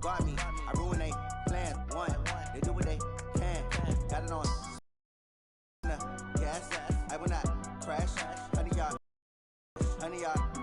guard me. I ruin they plan. One, they do what they can. Got it on the gas. I will not crash. 100-yard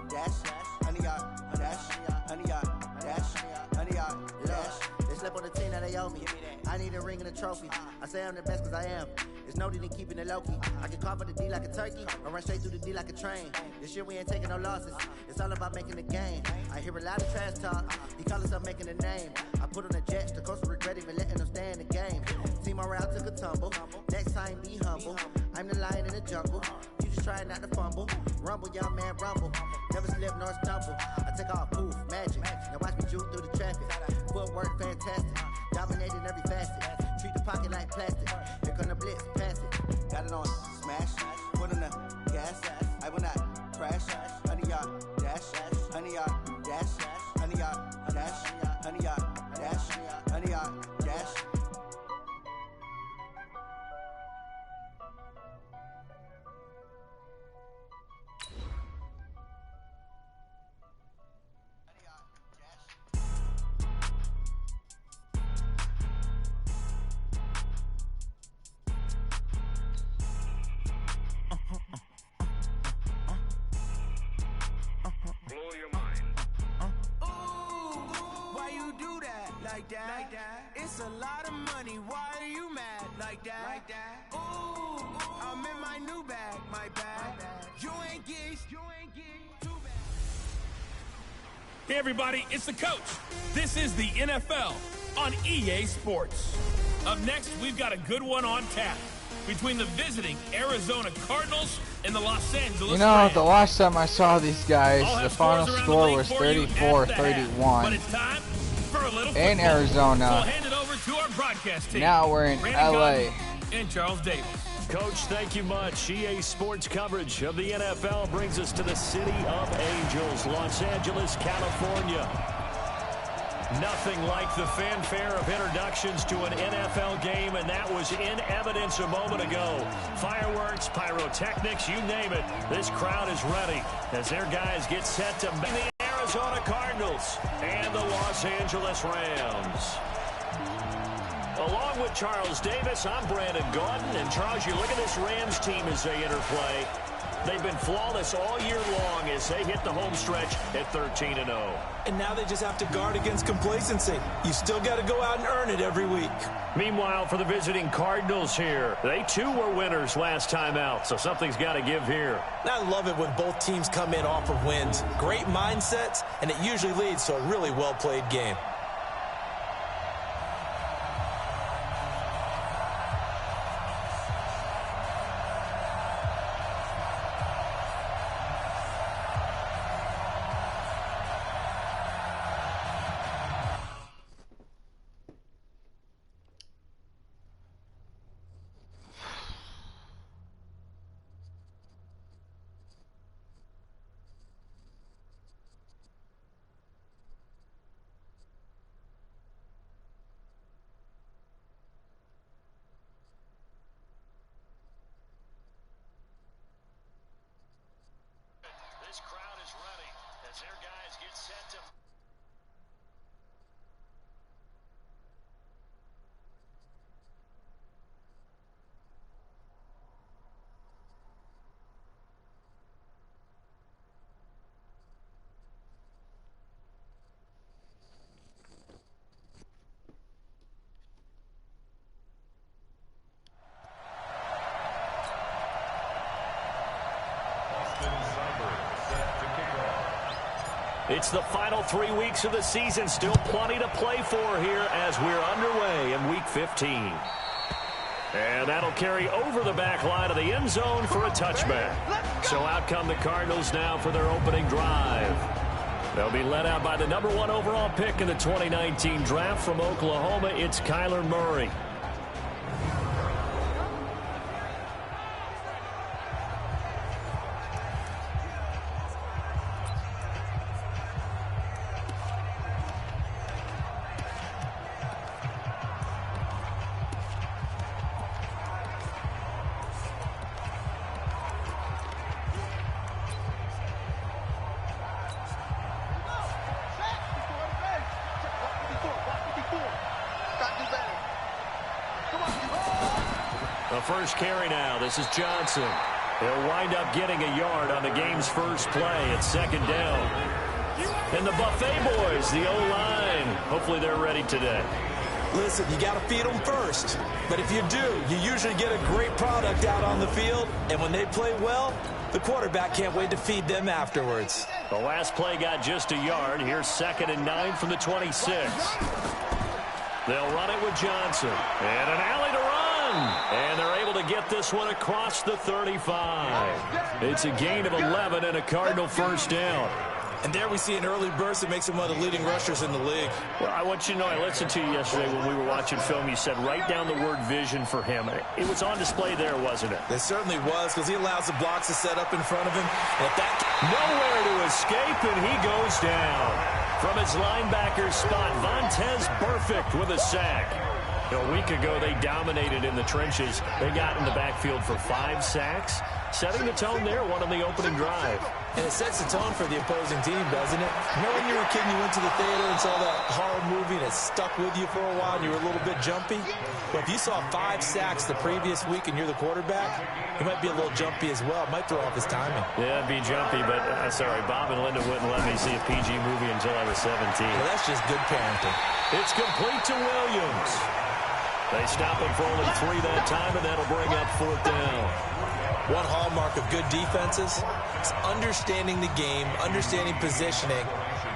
dash. 100-yard dash. 100-yard dash. 100-yard dash. They slept on the team that they owe me. I need a ring and a trophy. I say I'm the best cause I am. There's no need in keeping it low-key. I can carve up the D like a turkey or run straight through the D like a train. This year we ain't taking no losses. It's all about making the game. I hear a lot of trash talk. He call himself making a name. I put on the Jets. The coach will regret even letting them stay in the game. Team around took a tumble. Next time be humble. I'm the lion in the jungle. You just trying not to fumble. Rumble, young man, rumble. Never slip nor stumble. I take off, poof, magic. Now watch me juke through the traffic. Footwork fantastic. Dominating every facet. Treat the pocket like plastic. Here come the blitz, pass it. Got it on smash. Put on the gas. I will not crash. 100-yard dash. 100-yard dash. 100-yard dash. 100-yard dash. 100-yard dash. Like that. It's a lot of money. Why are you mad like that? Ooh, I'm in my new bag, my bag. You ain't geeks. Too bad. Hey everybody, it's the coach. This is the NFL on EA Sports. Up next, we've got a good one on tap between the visiting Arizona Cardinals and the Los Angeles Rams. The last time I saw these guys, the final score was 34-31. But it's time for a little in football. Arizona. So we'll hand it over to our broadcast team. Now we're in Brandon LA. Gordon and Charles Davis. Coach, thank you much. EA Sports coverage of the NFL brings us to the City of Angels, Los Angeles, California. Nothing like the fanfare of introductions to an NFL game, and that was in evidence a moment ago. Fireworks, pyrotechnics, you name it. This crowd is ready as their guys get set to meet the Arizona Cardinals and the Los Angeles Rams. Along with Charles Davis, I'm Brandon Gordon. And Charles, you look at this Rams team as they interplay. They've been flawless all year long as they hit the home stretch at 13-0. And now they just have to guard against complacency. You still got to go out and earn it every week. Meanwhile, for the visiting Cardinals here, they too were winners last time out, so something's got to give here. I love it when both teams come in off of wins. Great mindsets, and it usually leads to a really well-played game. This crowd is ready as their guys get set to... It's the final 3 weeks of the season. Still plenty to play for here as we're underway in Week 15. And that'll carry over the back line of the end zone for a touchback. So out come the Cardinals now for their opening drive. They'll be led out by the #1 overall pick in the 2019 draft from Oklahoma. It's Kyler Murray. The first carry now. This is Johnson. He'll wind up getting a yard on the game's first play at second down. And the Buffet boys, the O-line, hopefully they're ready today. Listen, you got to feed them first. But if you do, you usually get a great product out on the field. And when they play well, the quarterback can't wait to feed them afterwards. The last play got just a yard. Here's 2nd and 9 from the 26. They'll run it with Johnson. And an alley to run. And they're able to get this one across the 35. It's a gain of 11 and a Cardinal first down. And there we see an early burst that makes him one of the leading rushers in the league. Well, I want you to know, I listened to you yesterday when we were watching film. You said write down the word vision for him. It was on display there, wasn't it? It certainly was, because he allows the blocks to set up in front of him. And if that nowhere to escape, and he goes down. From his linebacker spot, Vontaze Burfict with a sack. A week ago, they dominated in the trenches. They got in the backfield for 5 sacks, setting the tone there, one on the opening drive. And it sets the tone for the opposing team, doesn't it? Remember when you were a kid and you went to the theater and saw that horror movie and it stuck with you for a while and you were a little bit jumpy? Well, if you saw 5 sacks the previous week and you're the quarterback, it might be a little jumpy as well. It might throw off his timing. Yeah, it'd be jumpy, but sorry, Bob and Linda wouldn't let me see a PG movie until I was 17. Well, that's just good parenting. It's complete to Williams. They stop him for only 3 that time, and that'll bring up 4th down. One hallmark of good defenses is understanding the game, understanding positioning,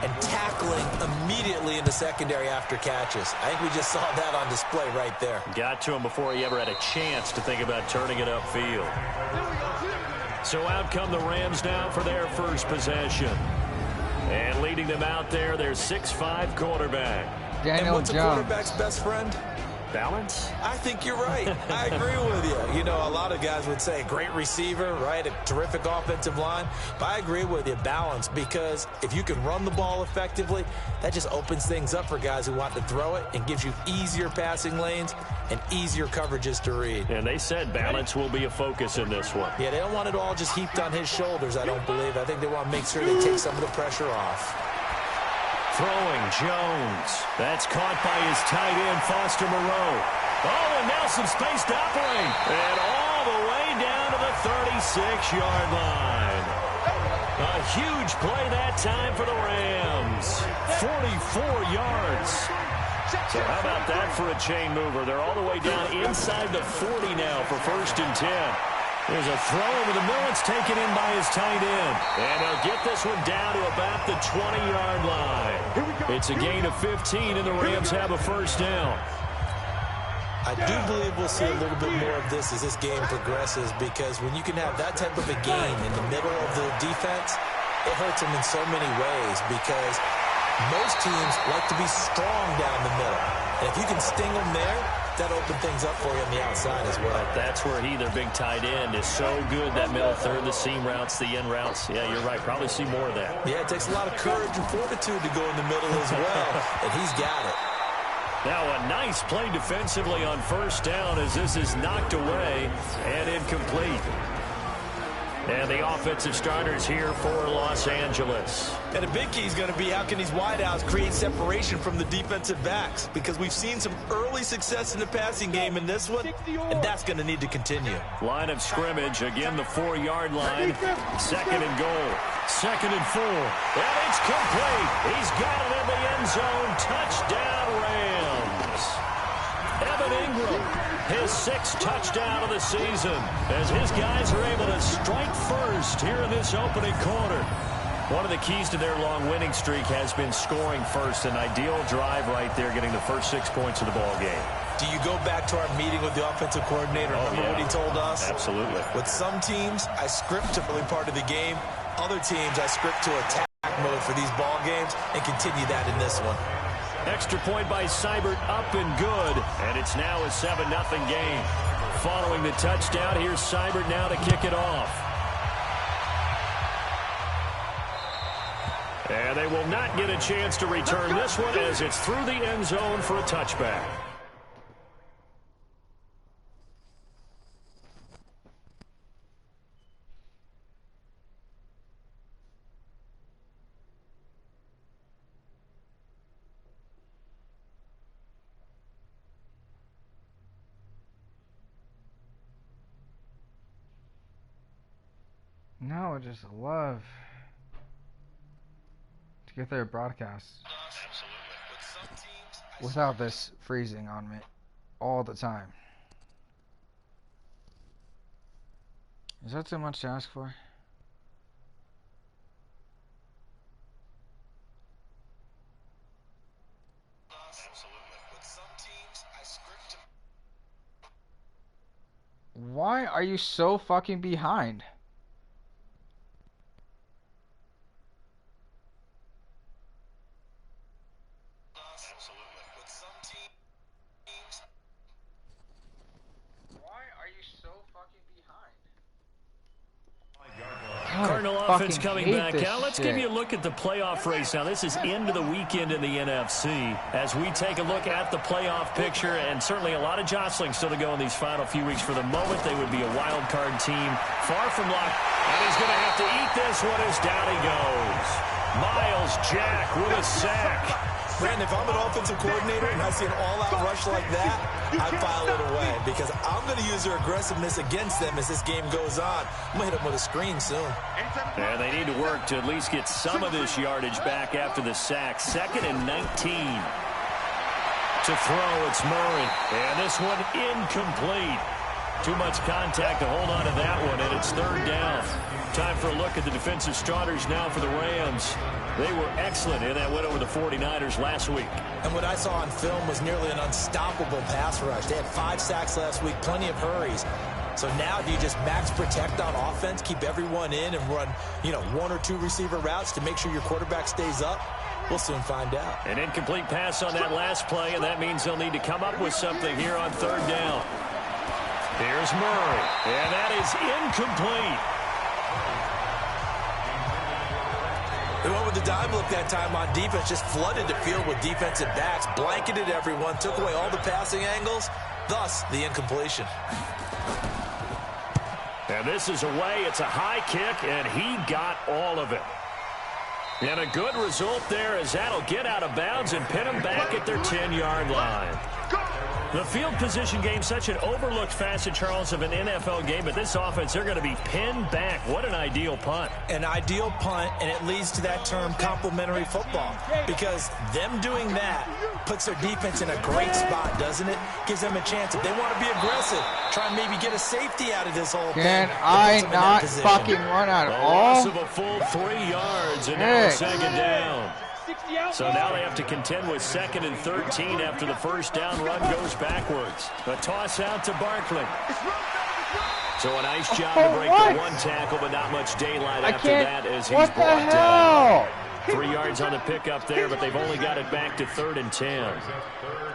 and tackling immediately in the secondary after catches. I think we just saw that on display right there. Got to him before he ever had a chance to think about turning it upfield. So out come the Rams now for their first possession. And leading them out there, their 6'5" quarterback. And what's a quarterback's best friend? Balance? I think you're right. I agree with you. You know, a lot of guys would say great receiver, right? A terrific offensive line. But I agree with you, balance, because if you can run the ball effectively, that just opens things up for guys who want to throw it and gives you easier passing lanes and easier coverages to read. And they said balance will be a focus in this one. Yeah, they don't want it all just heaped on his shoulders, I don't believe. I think they want to make sure they take some of the pressure off. Throwing Jones. That's caught by his tight end, Foster Moreau. Oh, and now some space to operate. And all the way down to the 36-yard line. A huge play that time for the Rams. 44 yards. So how about that for a chain mover? They're all the way down inside the 40 now for 1st and 10. There's a throw over the middle. It's taken in by his tight end. And he'll get this one down to about the 20-yard line. It's a gain of 15, and the Rams have a first down. I do believe we'll see a little bit more of this as this game progresses, because when you can have that type of a gain in the middle of the defense, it hurts them in so many ways, because most teams like to be strong down the middle. And if you can sting them there, that'll open things up for you on the outside as well. That's where their big tight end, is so good, that middle third, the seam routes, the end routes. Yeah, you're right. Probably see more of that. Yeah, it takes a lot of courage and fortitude to go in the middle as well, and he's got it. Now a nice play defensively on 1st down as this is knocked away and incomplete. And the offensive starters here for Los Angeles. And a big key is going to be how can these wideouts create separation from the defensive backs, because we've seen some early success in the passing game in this one, and that's going to need to continue. Line of scrimmage, again the 4-yard line. 2nd and goal. 2nd and 4. And it's complete. He's got it in the end zone. Touchdown Rams. Evan Ingram, his 6th touchdown of the season, as his guys are able to strike first here in this opening quarter. One of the keys to their long winning streak has been scoring first. An ideal drive right there, getting the first 6 points of the ball game. Do you go back to our meeting with the offensive coordinator? Remember what he told us? Absolutely. With some teams, I script to early part of the game. Other teams, I script to attack mode for these ball games, and continue that in this one. Extra point by Seibert, up and good. And it's now a 7-0 game. Following the touchdown, here's Seibert now to kick it off. And they will not get a chance to return this one, as it's through the end zone for a touchback. No, I just love to get their broadcasts without this freezing on me all the time. Is that too much to ask for? Why are you so fucking behind? Cardinal offense coming back out. Let's give you a look at the playoff race now. This is into the weekend in the NFC as we take a look at the playoff picture, and certainly a lot of jostling still to go in these final few weeks. For the moment, they would be a wild card team, far from locked, and he's going to have to eat this one as down he goes. Miles Jack with a sack. Brandon, if I'm an offensive coordinator and I see an all-out rush like that, I file it away because I'm going to use their aggressiveness against them as this game goes on. I'm going to hit them with a screen soon. And they need to work to at least get some of this yardage back after the sack. 2nd and 19. To throw, it's Murray. And this one incomplete. Too much contact to hold on to that one, and it's 3rd down. Time for a look at the defensive starters now for the Rams. They were excellent in that win over the 49ers last week. And what I saw on film was nearly an unstoppable pass rush. They had 5 sacks last week, plenty of hurries. So now do you just max protect on offense, keep everyone in, and run, 1 or 2 receiver routes to make sure your quarterback stays up? We'll soon find out. An incomplete pass on that last play, and that means they'll need to come up with something here on 3rd down. Here's Murray, and that is incomplete. They went with the dime look that time on defense, just flooded the field with defensive backs, blanketed everyone, took away all the passing angles, thus the incompletion. And this is away. It's a high kick, and he got all of it. And a good result there as that'll get out of bounds and pin them back at their 10-yard line. The field position game, such an overlooked facet, Charles, of an NFL game, but this offense, they're going to be pinned back. What an ideal punt. An ideal punt, and it leads to that term complementary football, because them doing that puts their defense in a great spot, doesn't it? Gives them a chance. If they want to be aggressive, try and maybe get a safety out of this whole thing. Can I not fucking run at all? Loss of a full 3 yards, and now it's 2nd down. So now they have to contend with 2nd and 13 after the first down run goes backwards. A toss out to Barkley. So a nice job to break the 1 tackle, but not much daylight after that as he's brought down. 3 yards on the pickup there, but they've only got it back to 3rd and 10.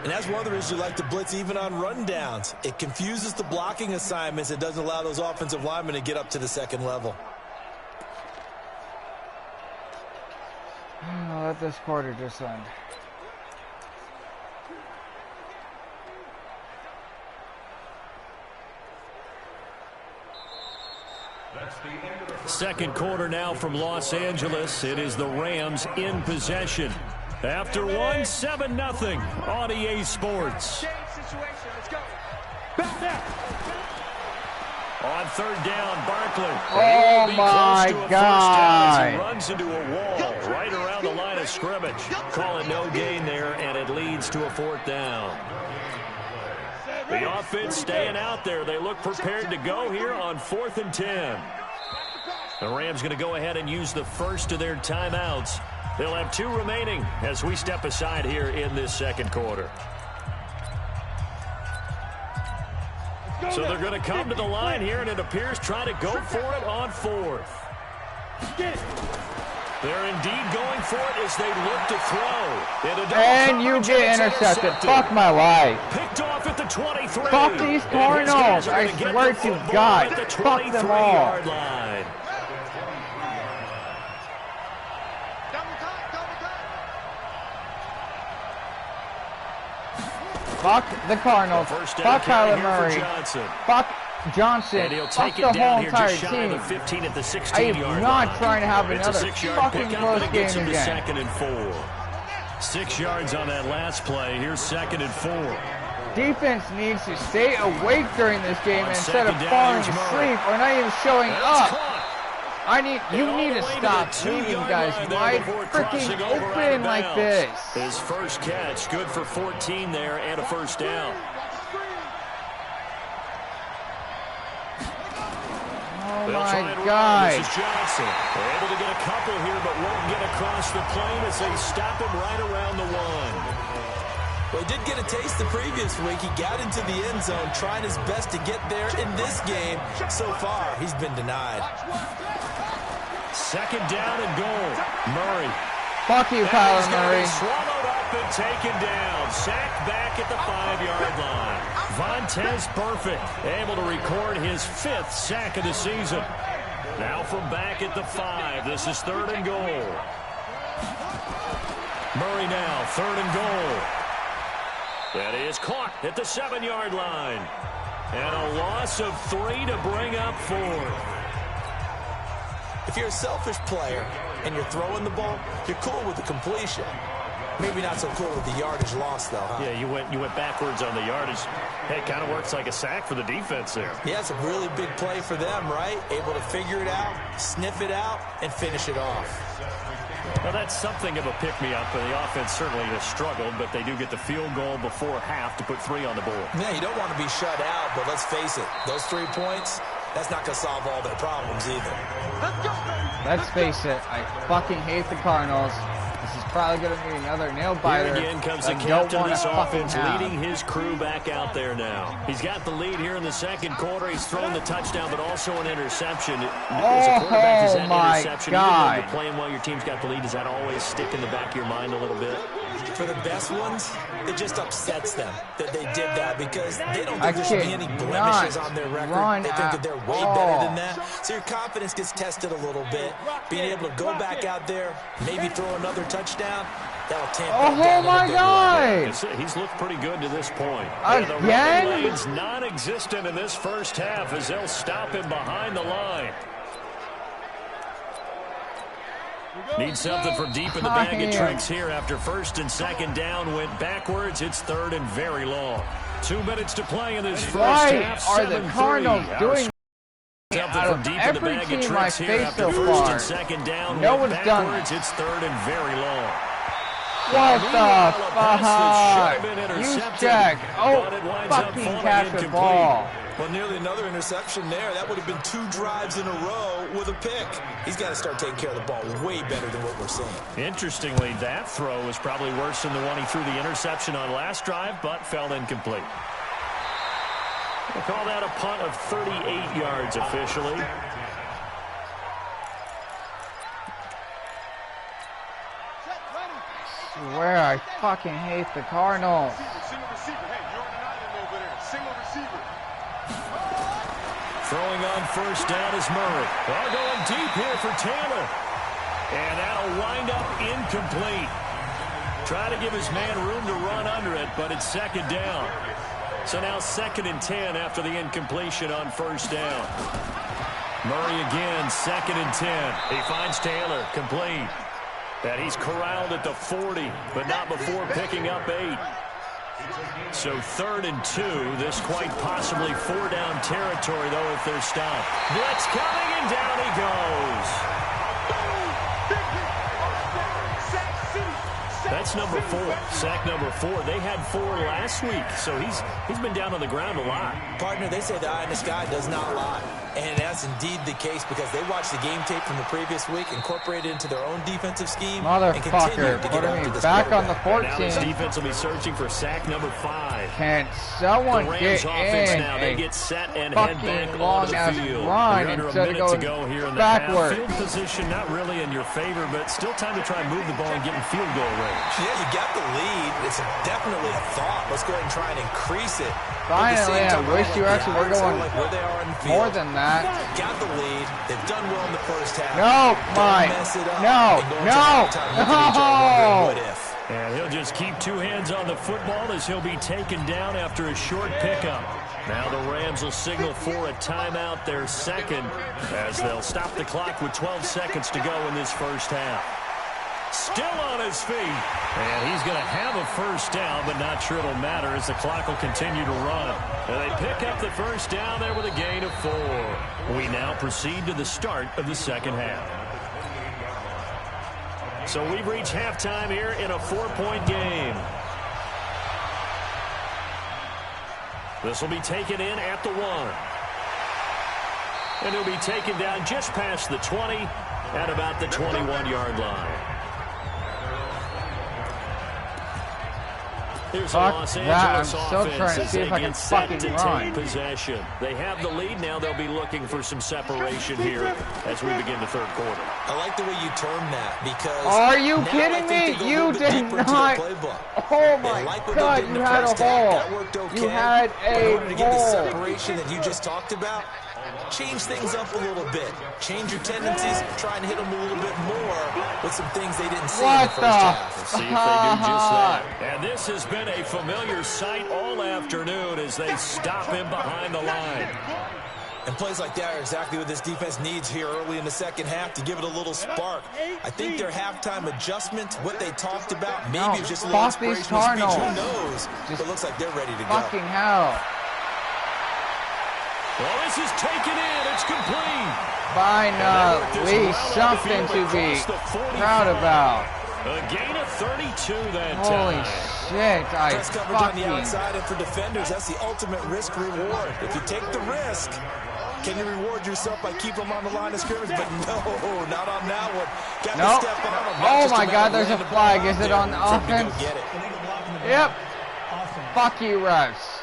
And that's one of the reasons you like to blitz even on rundowns. It confuses the blocking assignments. It doesn't allow those offensive linemen to get up to the 2nd level. I'll let this quarter just end. Second quarter now from Los Angeles. It is the Rams in possession. After 1, 7-0 on EA Sports. On 3rd down, Barkley. Oh my God. He runs into a wall right around the line of scrimmage. Call it no gain there, and it leads to a 4th down. The offense staying out there. They look prepared to go here on 4th and 10. The Rams going to go ahead and use the first of their timeouts. They'll have 2 remaining as we step aside here in this 2nd quarter. So they're going to come to the line here, and it appears trying to go for it on 4th. They're indeed going for it as they look to throw. And you get intercepted. Fuck my life. Picked off at the 23. Fuck these Cardinals. I swear to God. Fuck them all. Line. Fuck the Cardinals. Fuck Kyler Murray. Fuck Johnson. And he'll fuck take the it down whole here entire just shy of the team. 15 at the 16 I am yard not line. trying to have It's another a 6-yard fucking pickup, close and it game gets him to again. 2nd and 4. 6 yards on that last play. Here's 2nd and 4. Defense needs to stay awake during this game On instead of 2nd down, falling here's asleep Murray. or not even showing That's up. caught. You need to stop leaving guys wide freaking open like this. His first catch, good for 14 there and a first down. Oh my God. This is Johnson. They're able to get a couple here, but won't get across the plane as they stop him right around the 1. Well, he did get a taste the previous week. He got into the end zone, trying his best to get there. In this game, so far, he's been denied. Second down and goal. Murray. Fuck you, Kyler Murray. Swallowed up and taken down. Sacked back at the 5-yard line. Vontaze Burfict able to record his 5th sack of the season. Now from back at the 5. This is 3rd and goal. Murray now, 3rd and goal. That is caught at the 7-yard line. And a loss of 3 to bring up 4. If you're a selfish player and you're throwing the ball, you're cool with the completion. Maybe not so cool with the yardage loss, though, huh? Yeah, you went backwards on the yardage. Hey, it kind of works like a sack for the defense there. Yeah, it's a really big play for them, right? Able to figure it out, sniff it out, and finish it off. Well, that's something of a pick-me-up. The offense certainly has struggled, but they do get the field goal before half to put 3 on the board. Yeah, you don't want to be shut out, but let's face it, those 3 points, that's not going to solve all their problems either. Let's face it, I fucking hate the Cardinals. This is probably going to be another nail-biter. Here again comes the captain of this offense, leading his crew back out there now. He's got the lead here in the second quarter. He's thrown the touchdown, but also an interception. As a quarterback, is that interception, even though you're playing while your team's got the lead, does that always stick in the back of your mind a little bit? For the best ones, it just upsets them that they did that because they don't think there should be any blemishes on their record. They think that they're way better than that. So your confidence gets tested a little bit. Being able to go back out there, maybe throw another touchdown, that'll tamp that down. Oh my God! He's looked pretty good to this point. Again? The running lane's non-existent in this first half as they'll stop him behind the line. Need something from deep in the bag of tricks here after 1st and 2nd down went backwards. It's 3rd and very long. 2 minutes to play in this first half. Why are the Cardinals doing something from deep in the bag of tricks here after 1st and 2nd down went backwards. It's 3rd and very long. What the fuck? You check. Oh, fucking catch the ball. Well, nearly another interception there. That would have been 2 drives in a row with a pick. He's got to start taking care of the ball way better than what we're seeing. Interestingly, that throw was probably worse than the one he threw the interception on last drive, but fell incomplete. We'll call that a punt of 38 yards officially. I swear I fucking hate the Cardinals. Throwing on 1st down is Murray. Well, going deep here for Taylor. And that'll wind up incomplete. Try to give his man room to run under it, but it's 2nd down. So now 2nd and 10 after the incompletion on 1st down. Murray again, 2nd and 10. He finds Taylor, complete. And he's corralled at the 40, but not before picking up 8. So 3rd and 2. This quite possibly 4-down territory, though, if they're stopped. Blitz coming, and down he goes. That's number 4. Sack number 4. They had 4 last week, so he's been down on the ground a lot. Partner, they say the eye in the sky does not lie. And that's indeed the case because they watched the game tape from the previous week, incorporated it into their own defensive scheme, Motherfucker, putting me back on the 14. Now this defense will be searching for sack number 5. Can someone the Rams get offense in now, they get set and head back long onto the ass field. run Under a instead of minute to going go here in the backward. half. Field position not really in your favor, but still time to try and move the ball and get in field goal range. Yeah, you got the lead. It's definitely a thought. Let's go ahead and try and increase it. Finally, I wish you actually were going where they are in the field. more than that. Got the lead. They've done well in the first half. No, Mike. No. And he'll just keep 2 hands on the football as he'll be taken down after a short pickup. Now the Rams will signal for a timeout, their 2nd, as they'll stop the clock with 12 seconds to go in this first half. Still on his feet. And he's going to have a first down, but not sure it'll matter as the clock will continue to run. And they pick up the first down there with a gain of 4. We now proceed to the start of the second half. So we've reached halftime here in a 4-point game. This will be taken in at the 1. And he'll be taken down just past the 20 at about the 21-yard line. Here's a Los Angeles offense as they get set to take possession. They have the lead now. They'll be looking for some separation here as we begin the third quarter. I like the way you termed that because... Are you kidding me? You did not... Oh my God, you had a hole. You had a hole. To get the separation that you just talked about, change things up a little bit. Change your tendencies, try and hit them a little bit more with some things they didn't see in the first half. We'll see if they do just that. And this has been a familiar sight all afternoon as they stop him behind the line. And plays like that are exactly what this defense needs here early in the second half to give it a little spark. I think their halftime adjustment, what they talked about, maybe it's just a little inspirational speech. Who knows? But it looks like they're ready to go. Fucking hell. Well, this is taken in. It's complete. Finally, something to be proud about. A gain of 32 that Holy time. Shit, Press coverage on the outside, and for defenders, that's the ultimate risk reward. If you take the risk, can you reward yourself by keeping them on the line of scrimmage? But no, not on that one. Got to step on them. Oh my God, there's a flag. Is it on the offense? Get it. Yep. Fuck you, refs.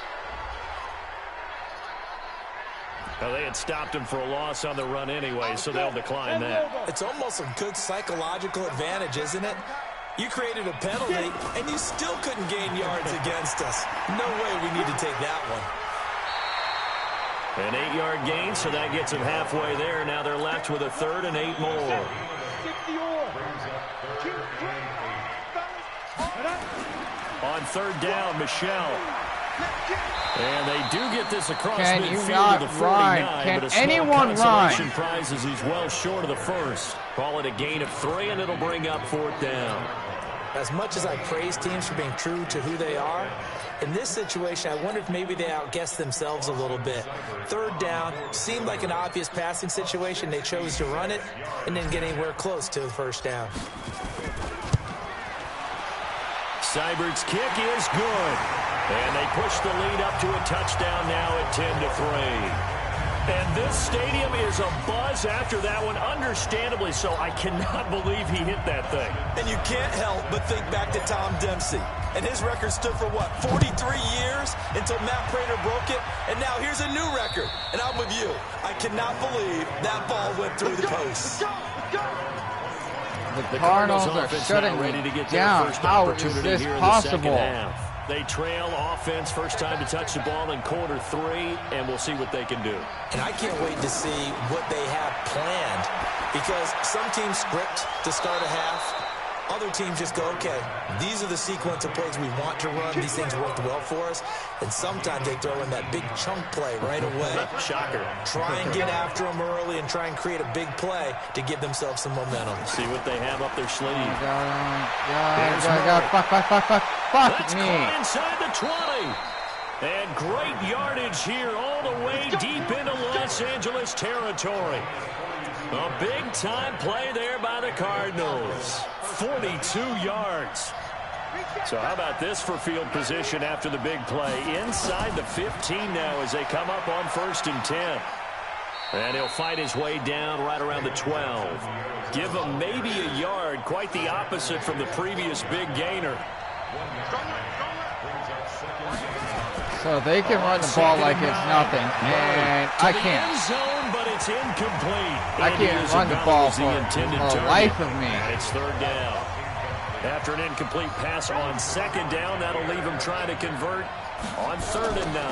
Well, they had stopped him for a loss on the run anyway, so they'll decline that. It's almost a good psychological advantage, isn't it? You created a penalty, and you still couldn't gain yards against us. No way we need to take that one. An 8-yard gain, so that gets them halfway there. Now they're left with a 3rd and 8 more. On 3rd down, Michelle. And they do get this across midfield to the 49, but a small consolation prize as he's well short of the first. Call it a gain of 3, and it'll bring up 4th down. As much as I praise teams for being true to who they are, in this situation, I wonder if maybe they outguessed themselves a little bit. 3rd down seemed like an obvious passing situation. They chose to run it and didn't get anywhere close to the first down. Seibert's kick is good. And they push the lead up to a touchdown now at 10-3. And this stadium is abuzz after that one, understandably so. I cannot believe he hit that thing. And you can't help but think back to Tom Dempsey. And his record stood for, what, 43 years until Matt Prater broke it? And now here's a new record. And I'm with you. I cannot believe that ball went through the post. The Cardinals are shutting me down. How is this possible? They trail offense, first time to touch the ball in quarter 3, and we'll see what they can do. And I can't wait to see what they have planned, because some teams script to start a half. Other teams just go, okay, these are the sequence of plays we want to run. These things worked well for us. And sometimes they throw in that big chunk play right away. Shocker. Try and get after them early and try and create a big play to give themselves some momentum. See what they have up their sleeve. Fuck me. Caught inside the 20. And great yardage here all the way deep into Los Angeles territory. A big-time play there by the Cardinals. 42 yards. So how about this for field position after the big play? Inside the 15 now as they come up on 1st and 10. And he'll fight his way down right around the 12. Give him maybe a yard. Quite the opposite from the previous big gainer. So they can run the ball like it's nothing, and I can't. End zone, but it's incomplete. I can't run the ball for the life of me. It's 3rd down. After an incomplete pass on 2nd down, that'll leave him trying to convert on 3rd and 9.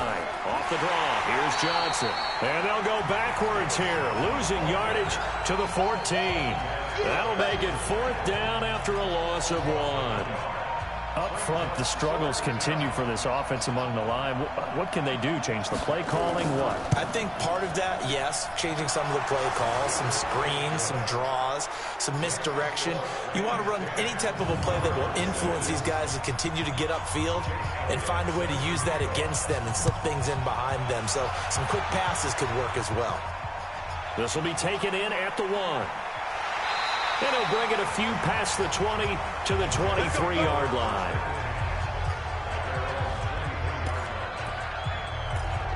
Off the draw, here's Johnson. And they'll go backwards here, losing yardage to the 14. That'll make it 4th down after a loss of 1. Up front, the struggles continue for this offense among the line. What can they do? Change the play calling? What? I think part of that, yes, changing some of the play calls, some screens, some draws, some misdirection. You want to run any type of a play that will influence these guys to continue to get upfield and find a way to use that against them and slip things in behind them. So some quick passes could work as well. This will be taken in at the 1. And he'll bring it a few past the 20 to the 23-yard line.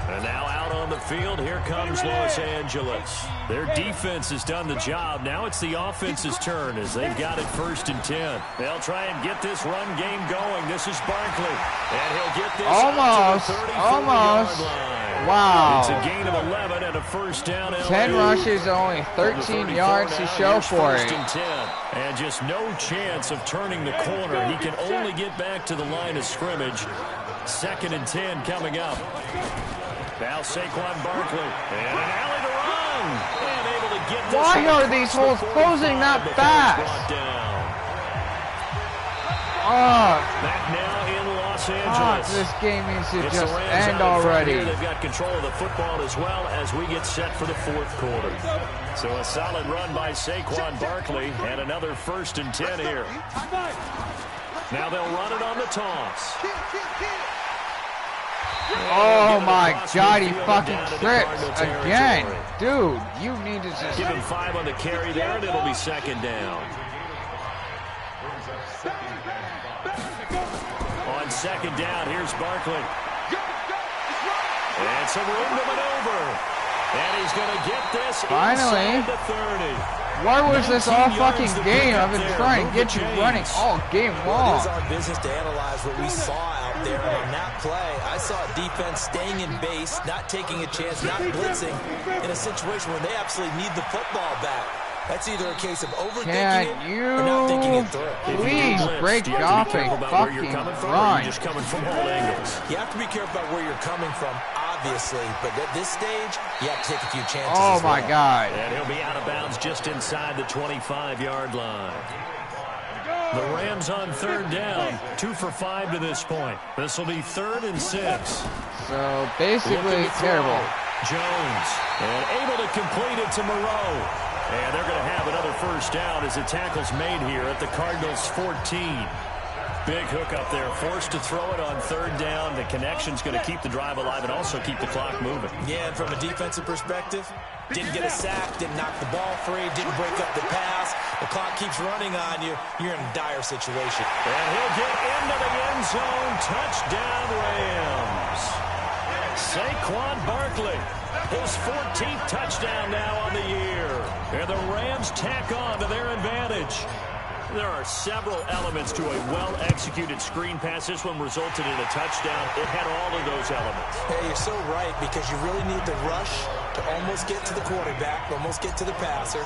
And now out on the field, here comes Los Angeles. Their defense has done the job. Now it's the offense's turn as they've got it 1st and 10. They'll try and get this run game going. This is Barkley. And he'll get this almost. line. Wow. It's a gain of 11 and a 1st down. 10 rushes, only 13 yards to show for it. And just no chance of turning the corner. He can only get back to the line of scrimmage. 2nd and 10 coming up. Now Saquon Barkley. And an alley to run. And able to get this. Why are these holes closing that fast? Back now in Los Angeles. This game needs to just end already. They've got control of the football as well as we get set for the 4th quarter. So a solid run by Saquon Barkley and another 1st and 10 here. Now they'll run it on the toss. Oh my God, he fucking trips again. Dude, you need to just give him 5 on the carry there, and it'll be 2nd down. On 2nd down, here's Barkley. And some room to maneuver. And he's going to get this inside the 30. Where was this all fucking game? I've been trying to get you running all game long. It is our business to analyze what we saw out there. And on that play, I saw a defense staying in base, not taking a chance, not blitzing in a situation where they absolutely need the football back. That's either a case of overthinking it or not thinking it through. Please break off a fucking run. Just coming from all angles. You have to be careful about where you're coming from, obviously, but at this stage, you have to take a few chances. Oh my God! And he'll be out of bounds just inside the 25-yard line. The Rams on 3rd down, 2 for 5 to this point. This will be 3rd and 6. So basically terrible. Jones and able to complete it to Moreau. And they're going to have another 1st down as the tackle's made here at the Cardinals 14. Big hook up there, forced to throw it on 3rd down. The connection's going to keep the drive alive and also keep the clock moving. Yeah, and from a defensive perspective, didn't get a sack, didn't knock the ball free, didn't break up the pass. The clock keeps running on you. You're in a dire situation. And he'll get into the end zone. Touchdown, Rams. Saquon Barkley, his 14th touchdown now on the year. And the Rams tack on to their advantage. There are several elements to a well-executed screen pass. This one resulted in a touchdown. It had all of those elements. Hey, you're so right, because you really need the rush to almost get to the quarterback, almost get to the passer.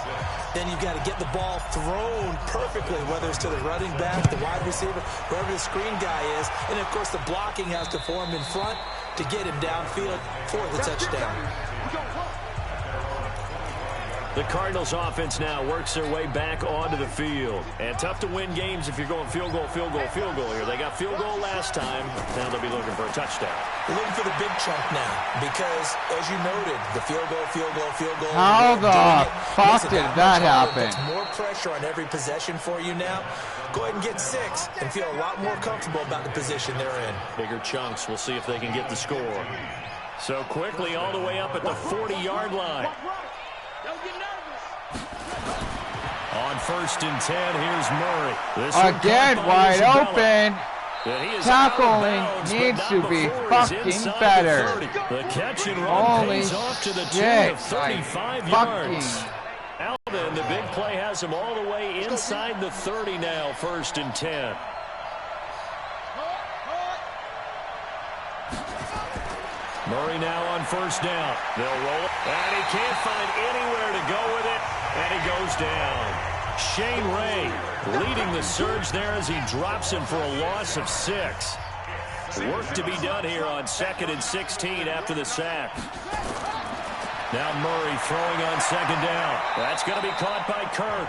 Then you've got to get the ball thrown perfectly, whether it's to the running back, the wide receiver, wherever the screen guy is. And, of course, the blocking has to form in front to get him downfield for the touchdown. The Cardinals offense now works their way back onto the field. And tough to win games if you're going field goal, field goal, field goal here. They got field goal last time. Now they'll be looking for a touchdown. They're looking for the big chunk now because, as you noted, the field goal, field goal, field goal. How the fuck did that happen? It's more pressure on every possession for you now. Go ahead and get 6 and feel a lot more comfortable about the position they're in. Bigger chunks. We'll see if they can get the score. So quickly all the way up at the 40-yard line. On 1st and 10, here's Murray. Again, wide open. Tackling needs to be fucking better. The catch and run pays off to the tune of 35 yards. Alvin, the big play has him all the way inside the 30 now, 1st and 10. Murray now on 1st down. They'll roll it. And he can't find anywhere to go with it. And he goes down. Shane Ray leading the surge there as he drops him for a loss of 6. Work to be done here on 2nd and 16 after the sack. Now Murray throwing on 2nd down. That's going to be caught by Kirk.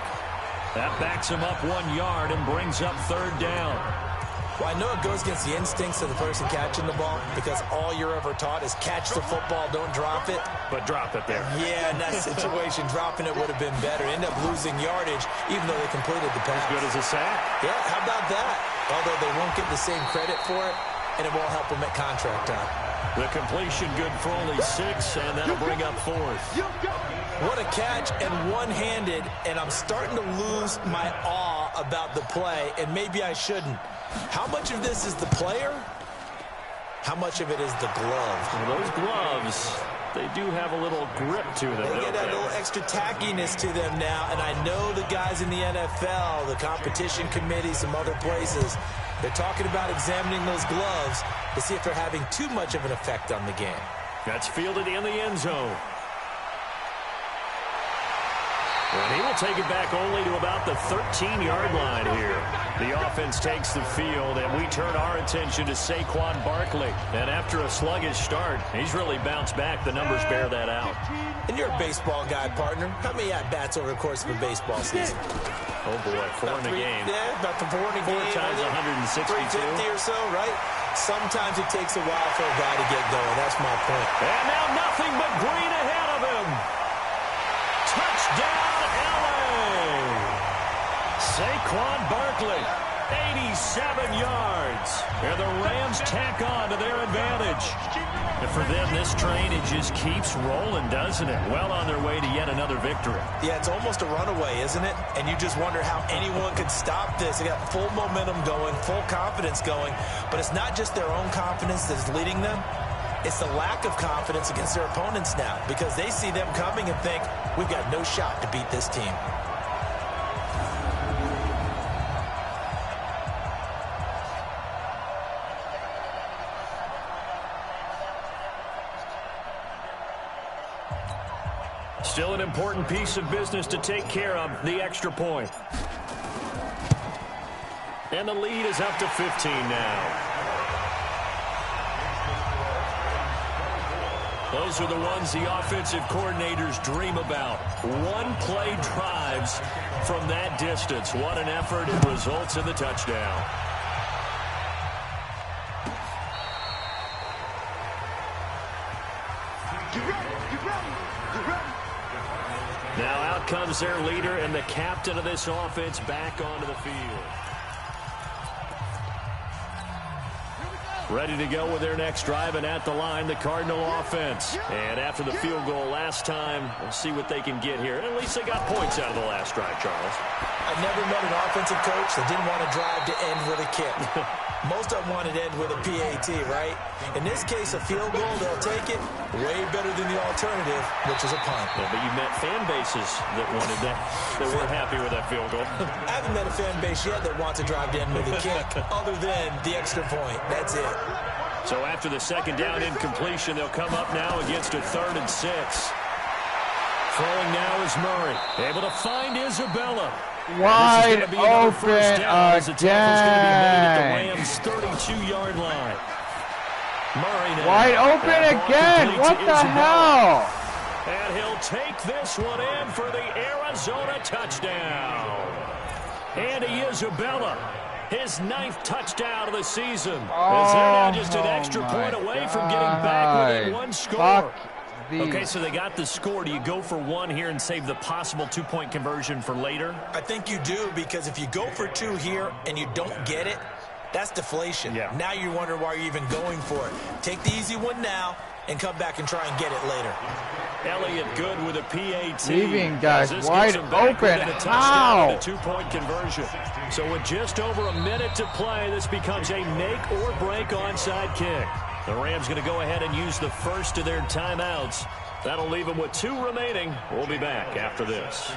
That backs him up 1 yard and brings up 3rd down. Well, I know it goes against the instincts of the person catching the ball because all you're ever taught is catch the football, don't drop it. But drop it there. Yeah, in that situation, dropping it would have been better. End up losing yardage, even though they completed the pass. As good as a sack. Yeah, how about that? Although they won't get the same credit for it, and it won't help them at contract time. The completion good for only 6, and that'll bring up 4th. What a catch, and one-handed, and I'm starting to lose my awe about the play, and maybe I shouldn't. How much of this is the player? How much of it is the glove? Well, those gloves, they do have a little grip to them. They get a little extra tackiness to them now, and I know the guys in the NFL, the competition committee, some other places, they're talking about examining those gloves to see if they're having too much of an effect on the game. That's fielded in the end zone. And he will take it back only to about the 13-yard line here. The offense takes the field, and we turn our attention to Saquon Barkley. And after a sluggish start, he's really bounced back. The numbers bear that out. And you're a baseball guy, partner. How many at-bats over the course of a baseball season? Oh, boy, 4 in a game. Yeah, about 4 in a game. 4 times 162. 350 or so, right? Sometimes it takes a while for a guy to get going. That's my point. And now nothing but green ahead of him. Touchdown, LA! Saquon Barkley, 87 yards. And the Rams tack on to their advantage. And for them, this train, it just keeps rolling, doesn't it? Well on their way to yet another victory. Yeah, it's almost a runaway, isn't it? And you just wonder how anyone could stop this. They got full momentum going, full confidence going. But it's not just their own confidence that's leading them. It's the lack of confidence against their opponents now because they see them coming and think, we've got no shot to beat this team. Still an important piece of business to take care of, the extra point. And the lead is up to 15 now. Those are the ones the offensive coordinators dream about. One-play drives from that distance. What an effort. It results in the touchdown. Now out comes their leader and the captain of this offense back onto the field. Ready to go with their next drive, and at the line, the Cardinal offense. And after the field goal last time, we'll see what they can get here. And at least they got points out of the last drive, Charles. I've never met an offensive coach that didn't want to drive to end with a kick. Most of them wanted to end with a PAT, right? In this case, a field goal, they'll take it. Way better than the alternative, which is a punt. Yeah, but you met fan bases that wanted that, that weren't happy with that field goal. I haven't met a fan base yet that wants to drive to end with a kick, other than the extra point. That's it. So after the second down incompletion, they'll come up now against a 3rd and 6. Throwing now is Murray. Able to find Isabella. Wide open again. As the tackle's going to be made at the Rams' 32-yard line. Murray now. Wide open again. What the hell? And he'll take this one in for the Arizona touchdown. Andy Isabella, his 9th touchdown of the season. As they're now just an extra point away from getting back within one score. Okay, so they got the score. Do you go for one here and save the possible 2-point conversion for later? I think you do, because if you go for 2 here and you don't get it, that's deflation. Yeah. Now you wonder why you're even going for it. Take the easy one now and come back and try and get it later. Elliott good with a PAT. Leaving guys wide open. How? A 2-point conversion. So with just over a minute to play, this becomes a make or break onside kick. The Rams going to go ahead and use the first of their timeouts. That'll leave them with 2 remaining. We'll be back after this.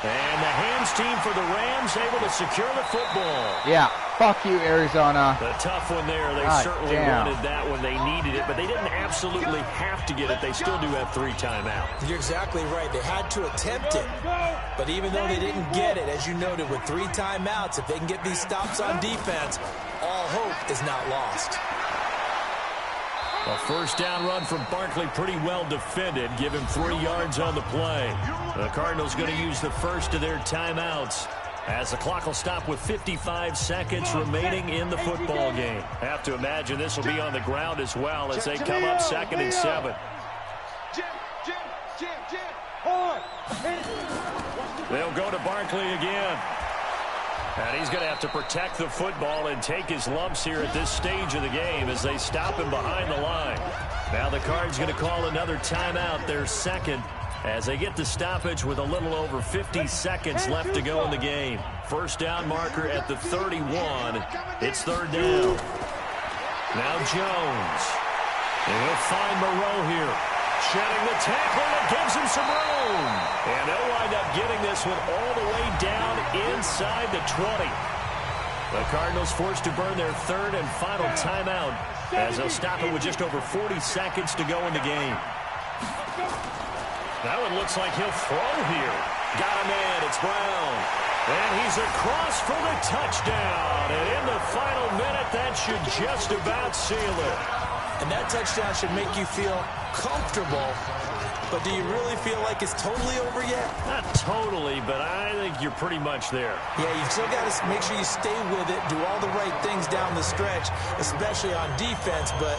And the hands team for the Rams able to secure the football. Yeah, fuck you, Arizona. The tough one there. They certainly wanted that when they needed it, but they didn't absolutely have to get it. They still do have 3 timeouts. You're exactly right. They had to attempt it. But even though they didn't get it, as you noted, with 3 timeouts, if they can get these stops on defense, all hope is not lost. A first down run from Barkley, pretty well defended. Give him 3 yards on the play. The Cardinals going to use the first of their timeouts as the clock will stop with 55 seconds remaining in the football game. Have to imagine this will be on the ground as well as they come up 2nd and 7. They'll go to Barkley again. And he's going to have to protect the football and take his lumps here at this stage of the game as they stop him behind the line. Now the Cards going to call another timeout, their second, as they get the stoppage with a little over 50 seconds left to go in the game. First down marker at the 31. It's 3rd down. Now Jones. And he'll find Moreau here. Shedding the tackle that gives him some room. And they'll wind up getting this one all the way down inside the 20. The Cardinals forced to burn their 3rd and final timeout as they'll stop it with just over 40 seconds to go in the game. That one looks like he'll throw here. Got a man, it's Brown. And he's across for the touchdown. And in the final minute, that should just about seal it. And that touchdown should make you feel comfortable. But do you really feel like it's totally over yet? Not totally, but I think you're pretty much there. Yeah, you still got to make sure you stay with it, do all the right things down the stretch, especially on defense. But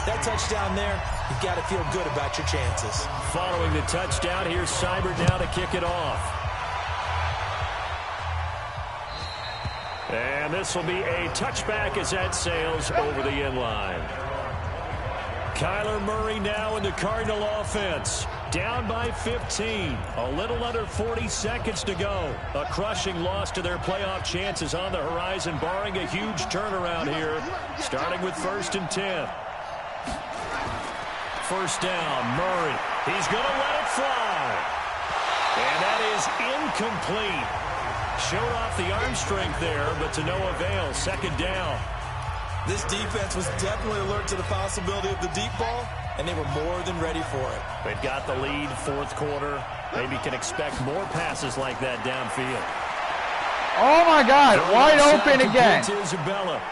that touchdown there, you've got to feel good about your chances. Following the touchdown, here's Seibert now to kick it off. And this will be a touchback as that sails over the end line. Kyler Murray now in the Cardinal offense. Down by 15. A little under 40 seconds to go. A crushing loss to their playoff chances on the horizon, barring a huge turnaround here. Starting with 1st and 10. First down, Murray. He's going to let it fly. And that is incomplete. Showed off the arm strength there, but to no avail. 2nd down. This defense was definitely alert to the possibility of the deep ball, and they were more than ready for it. They've got the lead, 4th quarter. Maybe can expect more passes like that downfield. Oh, my God. Wide open again.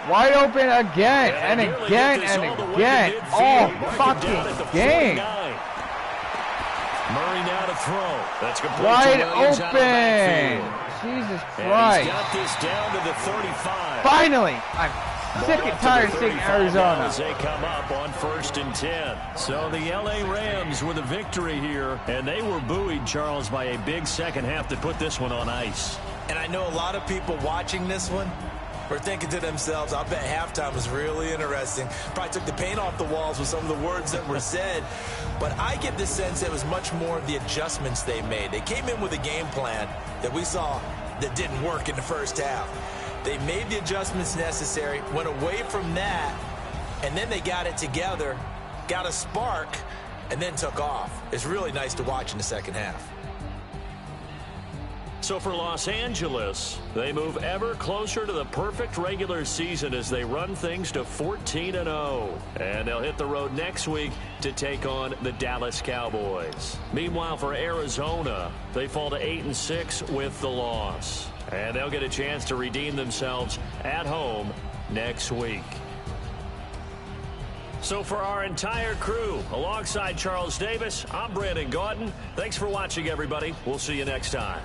Wide open again and again and again. All fucking game. Murray now to throw. That's complete. Wide open. Jesus Christ. He's got this down to the 35. Finally. I'm sick and tired of seeing Arizona. As they come up on 1st and 10. So the LA Rams with a victory here, and they were buoyed, Charles, by a big second half that put this one on ice. And I know a lot of people watching this one were thinking to themselves, I bet halftime was really interesting. Probably took the paint off the walls with some of the words that were said. But I get the sense it was much more of the adjustments they made. They came in with a game plan that we saw that didn't work in the first half. They made the adjustments necessary, went away from that, and then they got it together, got a spark, and then took off. It's really nice to watch in the second half. So for Los Angeles, they move ever closer to the perfect regular season as they run things to 14-0. And they'll hit the road next week to take on the Dallas Cowboys. Meanwhile, for Arizona, they fall to 8-6 with the loss. And they'll get a chance to redeem themselves at home next week. So for our entire crew, alongside Charles Davis, I'm Brandon Gaudin. Thanks for watching, everybody. We'll see you next time.